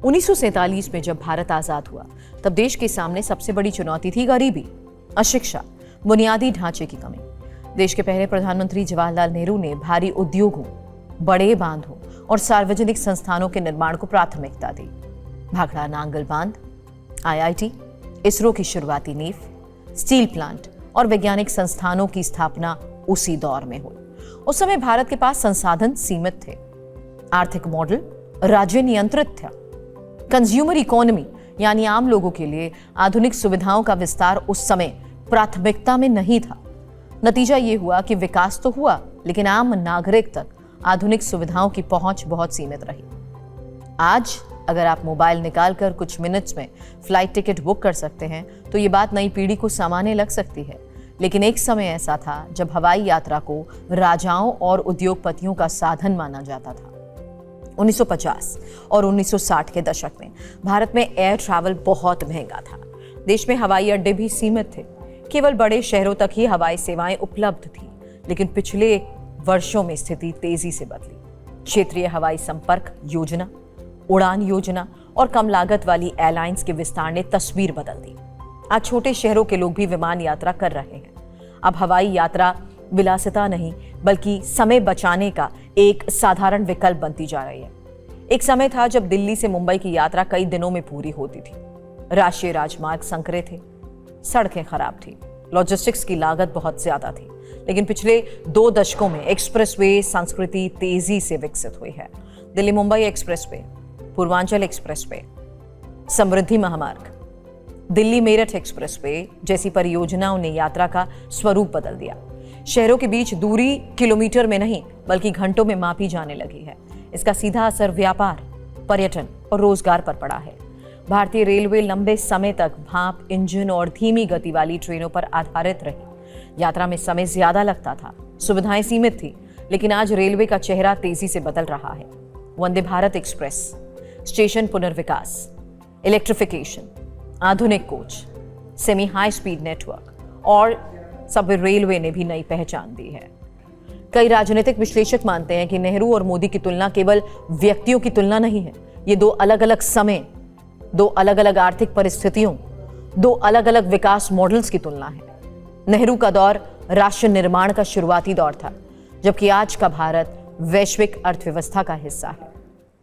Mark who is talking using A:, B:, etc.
A: 1947 में जब भारत आजाद हुआ तब देश के सामने सबसे बड़ी चुनौती थी गरीबी, अशिक्षा, बुनियादी ढांचे की कमी। देश के पहले प्रधानमंत्री जवाहरलाल नेहरू ने भारी उद्योगों, बड़े बांधों और सार्वजनिक संस्थानों के निर्माण को प्राथमिकता दी। भाखड़ा नांगल बांध, IIT, इसरो की शुरुआती नींव, स्टील प्लांट और वैज्ञानिक संस्थानों की स्थापना उसी दौर में हुई। उस समय भारत के पास संसाधन सीमित थे, आर्थिक मॉडल राज्य नियंत्रित था, कंज्यूमर इकोनॉमी यानी आम लोगों के लिए आधुनिक सुविधाओं का विस्तार उस समय प्राथमिकता में नहीं था। नतीजा ये हुआ कि विकास तो हुआ, लेकिन आम नागरिक तक आधुनिक सुविधाओं की पहुंच बहुत सीमित रही। आज अगर आप मोबाइल निकालकर कुछ मिनट्स में फ्लाइट टिकट बुक कर सकते हैं तो ये बात नई पीढ़ी को सामान्य लग सकती है, लेकिन एक समय ऐसा था जब हवाई यात्रा को राजाओं और उद्योगपतियों का साधन माना जाता था। 1950 और 1960 के दशक में भारत में एयर ट्रैवल बहुत महंगा था। देश में हवाई अड्डे भी सीमित थे, केवल बड़े शहरों तक ही हवाई सेवाएं उपलब्ध थी। लेकिन पिछले वर्षों में स्थिति तेजी से बदली। क्षेत्रीय हवाई संपर्क योजना, उड़ान योजना और कम लागत वाली एयरलाइंस के विस्तार ने तस्वीर बदल दी। आज छोटे शहरों के लोग भी विमान यात्रा कर रहे हैं। अब हवाई यात्रा विलासिता नहीं बल्कि समय बचाने का एक साधारण विकल्प बनती जा रही है। एक समय था जब दिल्ली से मुंबई की यात्रा कई दिनों में पूरी होती थी। राष्ट्रीय राजमार्ग संकरे थे, सड़कें खराब थी, लॉजिस्टिक्स की लागत बहुत ज्यादा थी। लेकिन पिछले 2 दशकों में एक्सप्रेसवे संस्कृति तेजी से विकसित हुई है। दिल्ली मुंबई एक्सप्रेसवे, पूर्वांचल एक्सप्रेसवे, समृद्धि महामार्ग, दिल्ली मेरठ एक्सप्रेसवे जैसी परियोजनाओं ने यात्रा का स्वरूप बदल दिया। शहरों के बीच दूरी किलोमीटर में नहीं बल्कि घंटों में मापी जाने लगी है। इसका सीधा असर व्यापार, पर्यटन और रोजगार पर पड़ा है। भारतीय रेलवे लंबे समय तक भाप इंजन और धीमी गति वाली ट्रेनों पर आधारित रही। यात्रा में समय ज्यादा लगता था, सुविधाएं सीमित थी, लेकिन आज रेलवे का चेहरा तेजी से बदल रहा है। वंदे भारत एक्सप्रेस, स्टेशन पुनर्विकास, इलेक्ट्रिफिकेशन, आधुनिक coach, semi high speed network और सब रेलवे ने भी नई पहचान दी है। कई राजनीतिक विश्लेषक मानते हैं कि नेहरू और मोदी की तुलना केवल व्यक्तियों की तुलना नहीं है, ये 2 अलग अलग समय, 2 अलग अलग आर्थिक परिस्थितियों, 2 अलग अलग विकास मॉडल्स की तुलना है। नेहरू का दौर राष्ट्र निर्माण का शुरुआती दौर था, जबकि आज का भारत वैश्विक अर्थव्यवस्था का हिस्सा है।